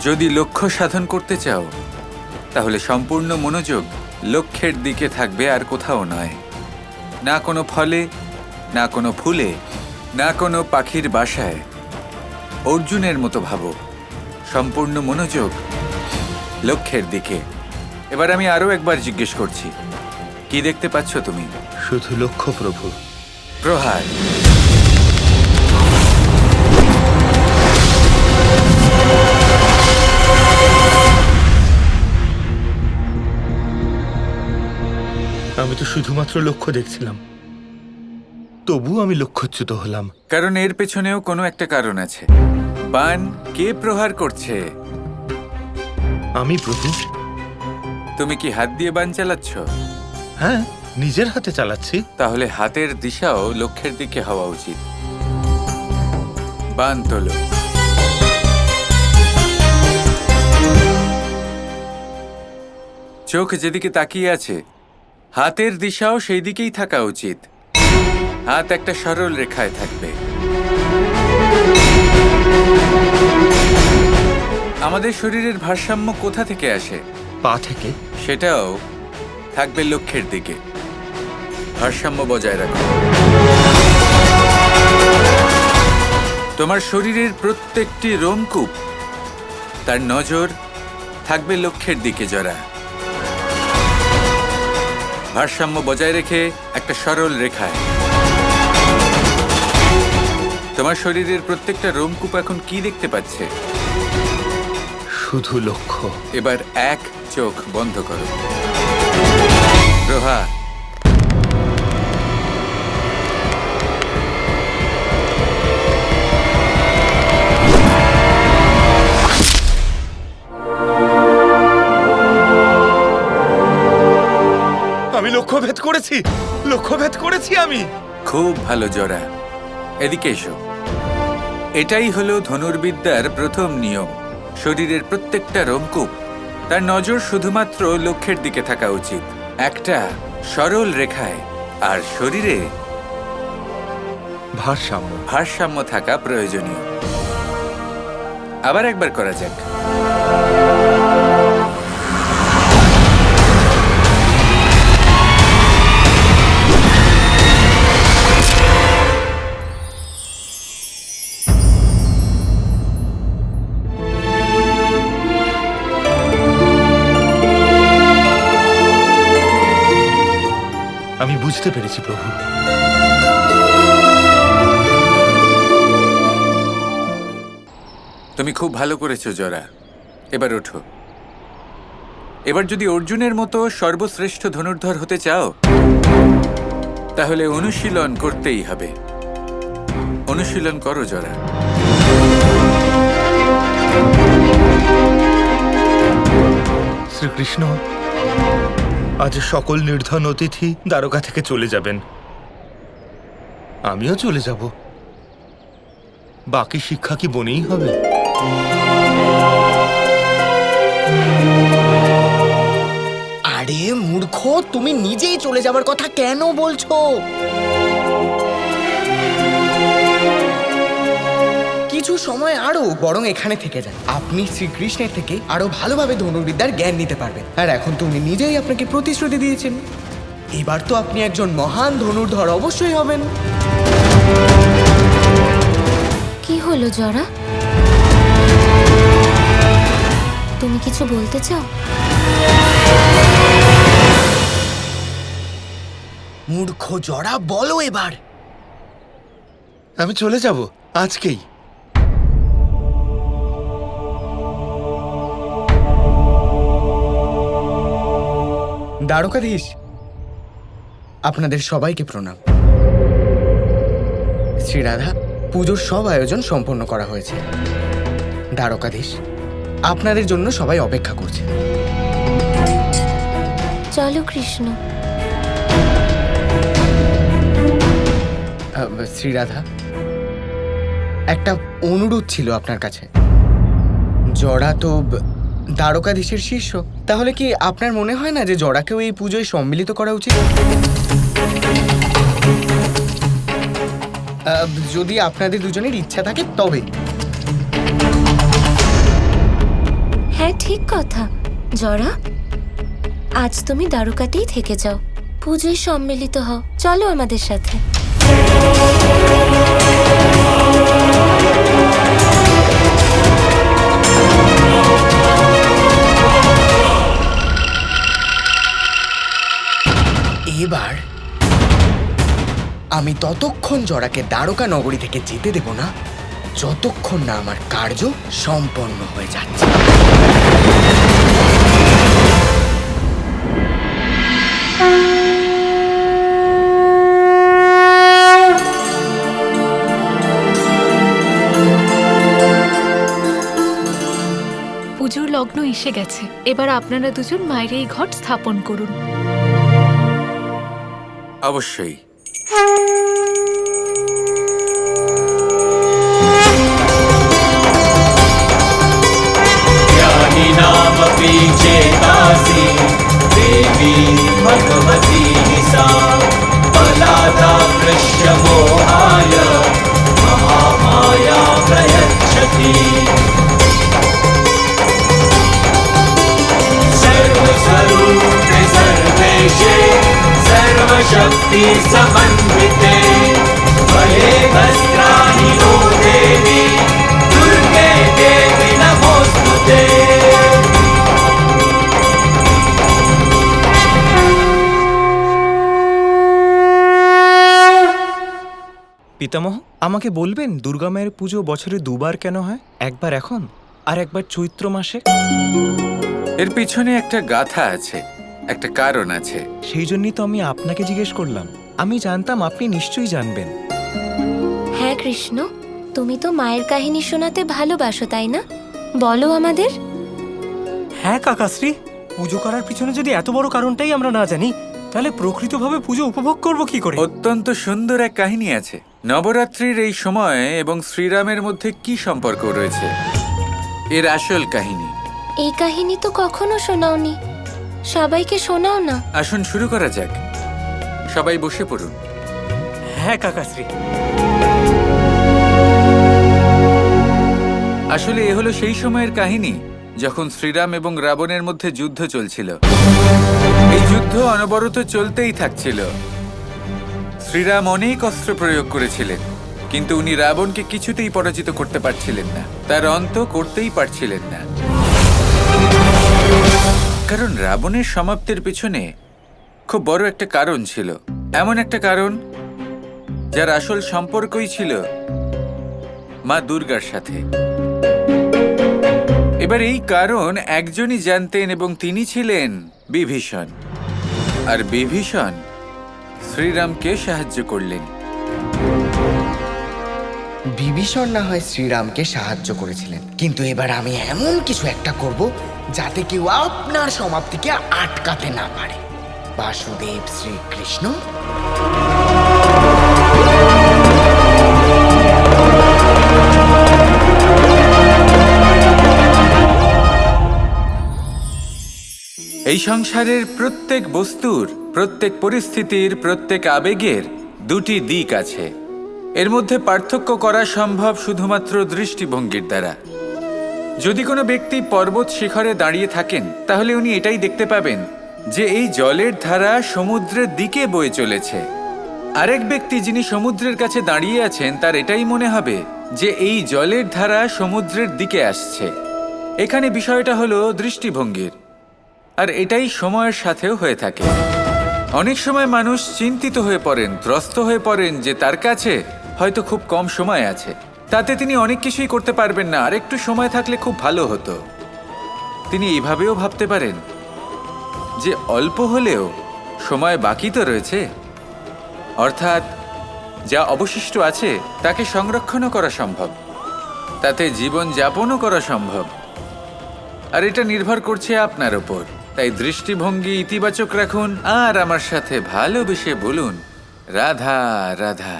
যদি লক্ষ্য সাধন করতে চাও তাহলে সম্পূর্ণ মনোযোগ লক্ষ্যের দিকে থাকবে, আর কোথাও নয়। না কোনো ফলে, না কোনো ফুলে, না কোনো পাখির বাসায়। অর্জুনের মতো ভাবো, সম্পূর্ণ মনোযোগ লক্ষ্যের দিকে। এবার আমি আরো একবার জিজ্ঞেস করছি, কি দেখতে পাচ্ছ তুমি? শুধু লক্ষ্য প্রভু। প্রহার। আমি তো শুধুমাত্র লক্ষ্য দেখছিলাম, তবু আমি লক্ষ্যচ্যুত হলাম। কারণ এর পেছনেও কোনো একটা কারণ আছে। বান কে প্রহার করছে? আমি প্রভু। তুমি কি হাত দিয়ে বান চালাচ্ছ? হ্যাঁ, নিজের হাতে চালাচ্ছি। তাহলে হাতের দিশাও লক্ষ্যের দিকে হওয়া উচিত। বান তোলো। চোখ যেদিকে তাকিয়ে আছে, হাতের দিশাও সেই দিকেই থাকা উচিত। হাত একটা সরল রেখায় থাকবে। আমাদের শরীরের ভারসাম্য কোথা থেকে আসে? পা থেকে। সেটাও থাকবে লক্ষ্যের দিকে। ভারসাম্য বজায় রাখো। তোমার শরীরের প্রত্যেকটি রোমকূপ, তার নজর থাকবে লক্ষ্যের দিকে জড়া। ভারসাম্য বজায় রেখে একটা সরল রেখায়। তোমার শরীরের প্রত্যেকটা রোমকূপ এখন কি দেখতে পাচ্ছে? শুধু লক্ষ্য। এবার এক চোখ বন্ধ করো। প্রহা। আমি লক্ষ্যভেদ করেছি, লক্ষ্যভেদ করেছি আমি। খুব ভালো জোড়া। এদিকে এসো। এটাই হলো ধনুর্বিদ্যার প্রথম নিয়ম। শরীরের প্রত্যেকটা রোমকূপ, তার নজর শুধুমাত্র লক্ষ্যের দিকে থাকা উচিত, একটা সরল রেখায়। আর শরীরে ভারসাম্য। ভারসাম্য থাকা প্রয়োজনীয়। আবার একবার করা যাক। আমি বুঝতে পেরেছি প্রভু। তুমি খুব ভালো করেছো জরা। এবার ওঠো। এবার যদি অর্জুনের মতো সর্বশ্রেষ্ঠ ধনুর্ধর হতে চাও তাহলে অনুশীলন করতেই হবে। অনুশীলন করো জরা। শ্রীকৃষ্ণ আজ সকল নির্ধন অতিথি দ্বারকা থেকে চলে যাবেন, আমিও চলে যাব। বাকি শিক্ষা কি বনেই হবে? আরে মূর্খ, তুমি নিজেই চলে যাবার কথা কেন বলছো? কিছু সময় আরো বরং এখানে থেকে যান। আপনি শ্রীকৃষ্ণের থেকে আরো ভালোভাবে ধনুর্বিদ্যার জ্ঞান নিতে পারবেন। আর এখন তুমি নিজেই আপনাকে প্রতিশ্রুতি দিয়েছেন, এবার তো আপনি একজন মহান ধনুর্ধর অবশ্যই হবেন। কি হলো জরা? তুমি কিছু বলতে চাও? মূর্খ জরা, বলো এবার। আমি চলে যাব আজকেই। দ্বারকাধীশ, আপনাদের সবাইকে প্রণাম। শ্রীরাধা, পুজোর সব আয়োজন সম্পন্ন করা হয়েছে। দ্বারকাধীশ, আপনাদের জন্য সবাই অপেক্ষা করছে। চলো কৃষ্ণ। শ্রীরাধা, একটা অনুরোধ ছিল আপনার কাছে। জরা তো দ্বারকাধীশের শিষ্য, তাহলে কি আপনার মনে হয় না যে জরাকেও এই পুজোয় সম্মিলিত করা উচিত? যদি আপনাদের দুজনের ইচ্ছা থাকে তবে। ঠিক কথা। জরা, আজ তুমি দ্বারকাতেই থেকে যাও, পুজোয় সম্মিলিত হও। চলো আমাদের সাথে। এবার আমি ততক্ষণ জরাকে দ্বারকা নগরী থেকে যেতে দেব না যতক্ষণ না আমার কার্য সম্পন্ন হয়ে যাচ্ছে। পুজোর লগ্ন এসে গেছে। এবার আপনারা দুজন মায়ের এই ঘট স্থাপন করুন। অবশ্যই। ज्ञानिनामपि चेतासि देवी भगवती सा बलादा कृष्यमोहाय महामाया प्रयच्छति सर्वस्वरूपे सर्वेशे सर्वशक्ति समन्विते भये भस्त्राणि नो देवी दुर्गे देवी नमोस्तुते। পিতামহ, আমাকে বলবেন দুর্গা মায়ের পুজো বছরে দুবার কেন হয়? একবার এখন আর একবার চৈত্র মাসে। এর পিছনে একটা গাথা আছে, একটা কারণ আছে। সেই জন্যই তো আমি আপনাকে জিজ্ঞেস করলাম। আমি জানতাম আপনি নিশ্চয়ই জানবেন। হ্যাঁ কৃষ্ণ, তুমি তো মায়ের কাহিনী শোনাতে ভালোবাসো, তাই না? বলো আমাদের। হ্যাঁ কাকাশ্রী, পুজো করার পিছনে যদি এত বড় কারণটাই আমরা না জানি, তাহলে প্রকৃতভাবে পুজো উপভোগ করব কি করে? অত্যন্ত সুন্দর এক কাহিনী আছে। নবরাত্রির এই সময় এবং শ্রীরামের মধ্যে কি সম্পর্ক রয়েছে, এর আসল কাহিনী। এই কাহিনী তো কখনো শোনাওনি, সবাইকে শোনাও না। আসুন শুরু করা যাক। সবাই বসে পড়ুন। হ্যাঁ কাকাশ্রী। আসলে এ হলো সেই সময়ের কাহিনী যখন শ্রীরাম এবং রাবণের মধ্যে যুদ্ধ চলছিল। এই যুদ্ধ অনবরত চলতেই থাকছিল। শ্রীরাম অনেক অস্ত্র প্রয়োগ করেছিলেন, কিন্তু উনি রাবণকে কিছুতেই পরাজিত করতে পারছিলেন না, তার অন্ত করতেই পারছিলেন না। কারণ রাবণের সমাপ্তির পিছনে খুব বড় একটা কারণ ছিল, এমন একটা কারণ যার আসল সম্পর্কই ছিল মা দুর্গার সাথে। এবার এই কারণ একজনই জানতেন এবং তিনি ছিলেন বিভীষণ। আর বিভীষণ শ্রীরামকে সাহায্য করলেন। বিভীষণ না হয় শ্রীরামকে সাহায্য করেছিলেন, কিন্তু এবার আমি এমন কিছু একটা করব যাতে কেউ আপনার সমাপ্তিকে আটকাতে না পারে। বাসুদেব শ্রীকৃষ্ণ। এই সংসারের প্রত্যেক বস্তুর, প্রত্যেক পরিস্থিতির, প্রত্যেক আবেগের দুটি দিক আছে। এর মধ্যে পার্থক্য করা সম্ভব শুধুমাত্র দৃষ্টিভঙ্গির দ্বারা। যদি কোনো ব্যক্তি পর্বত শিখরে দাঁড়িয়ে থাকেন, তাহলে উনি এটাই দেখতে পাবেন যে এই জলের ধারা সমুদ্রের দিকে বয়ে চলেছে। আরেক ব্যক্তি যিনি সমুদ্রের কাছে দাঁড়িয়ে আছেন, তার এটাই মনে হবে যে এই জলের ধারা সমুদ্রের দিকে আসছে। এখানে বিষয়টা হলো দৃষ্টিভঙ্গির, আর এটাই সময়ের সাথেও হয়ে থাকে। অনেক সময় মানুষ চিন্তিত হয়ে পড়েন, ত্রস্ত হয়ে পড়েন যে তার কাছে হয়তো খুব কম সময় আছে, তাতে তিনি অনেক কিছুই করতে পারবেন না, আর একটু সময় থাকলে খুব ভালো হতো। তিনি এইভাবেও ভাবতে পারেন যে অল্প হলেও সময় বাকি তো রয়েছে, অর্থাৎ যা অবশিষ্ট আছে তাকে সংরক্ষণও করা সম্ভব, তাতে জীবন যাপনও করা সম্ভব। আর এটা নির্ভর করছে আপনার ওপর। তাই দৃষ্টিভঙ্গি ইতিবাচক রাখুন আর আমার সাথে ভালোবেসে বলুন রাধা রাধা।